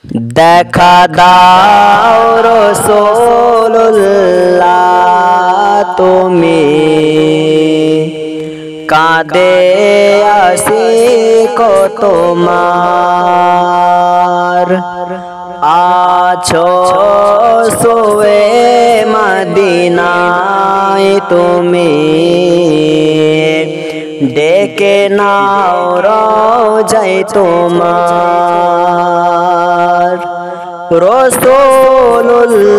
দেখা দাও রাসূলুল্লাহ তুমি কাঁদে আশিক তোমার আছো সোয়ে মদিনায় তুমি ডেকে নাও রোজায় তোমার রাসূলুল্লাহ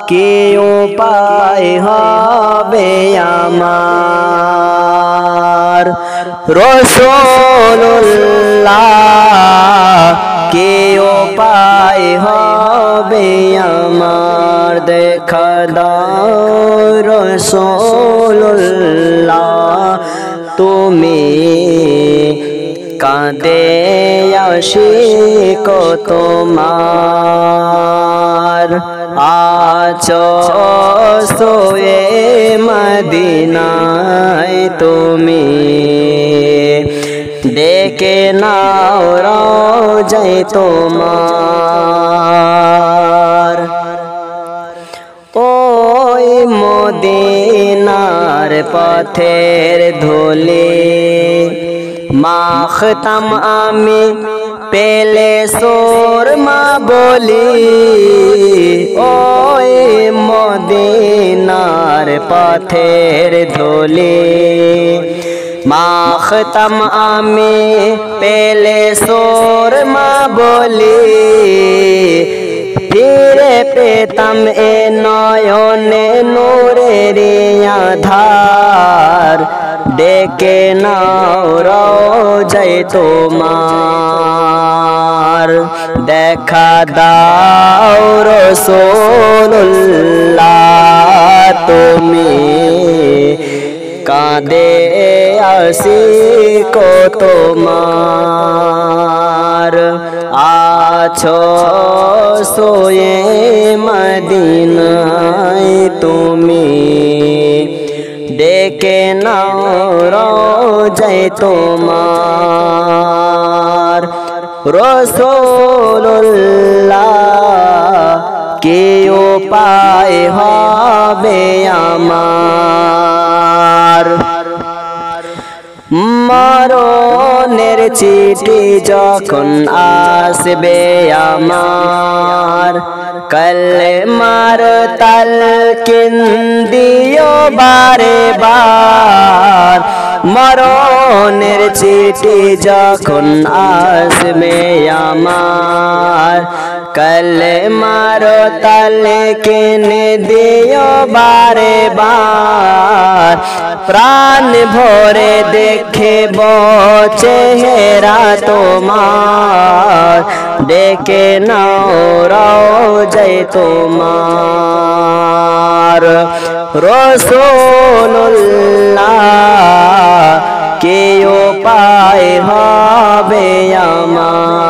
কি উপায় হবে আমার রাসূলুল্লাহ কি উপায় হবে আমার দেখা দাও রাসূলুল্লাহ তুমি কাঁদে আশিক তোমার আছো সোয়ে মদিনায় তুমি ডেকে নাও রোজায় তোমার ওই মদিনার পথের ধুলি মাখতাম আমি পেলে সুরমা বলি ওই মদিনার পথের ধুলি মাখতাম আমি পেলে সুরমা বলি ফিরে পেতাম এ নয়নে নূরের আধার ডেকে নাও রোজায় তোমার দেখা দাও রাসূলুল্লাহ তুমি কাঁদে আশিক তোমার আছো সোয়ে মদিনায় তুমি ডেকে নাও রোজায় তোমার রাসূলুল্লাহ কি উপায় হবে আমার মরণের চিঠি যখন আসবে আমার কলমার তালকিন দিও বারে বার মরণের চিঠি যখন আসবে আমার কলমার তালকিন দিও বারে বার প্রাণ ভরে দেখব চেহারা তোমার ডেকে নাও রোজায় তোমার রাসূলুল্লাহ কি উপায় হবে আমার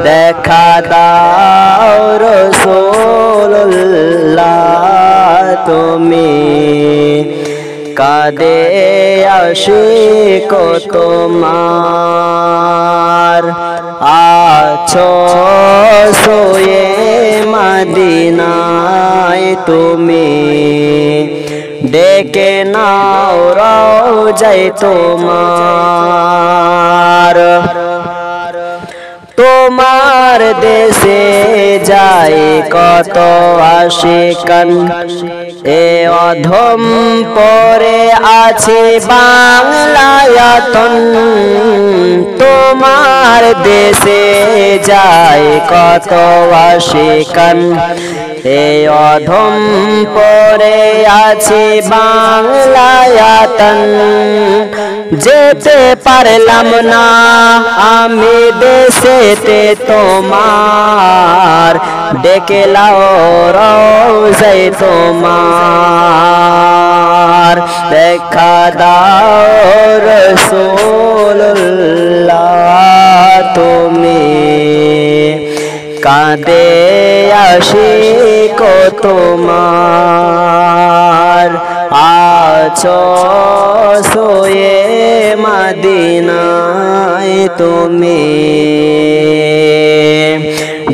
দেখা দাও রাসূলুল্লাহ তুমি কাঁদে আশিক তোমার আছো সোয়ে মদিনায় তুমি ডেকে নাও রোজায় তোমার তোমার দেশে যায় কত আশিকান এ অধম পরে আছে বাংলায়তন তোমার দেশে যায় কত আশিকান এ অধম পরে আছে বাংলায়তন যেতে পারলাম না আমি দেশেতে তোমার ডেকে লাও রোজায় তোমার দেখা দাও রাসূলুল্লাহ তুমি কাঁদে আশিক তোমার আছো সোয়ে মদিনায় তুমি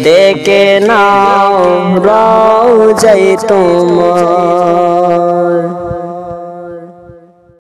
দেখে নাও রওজায় তোমার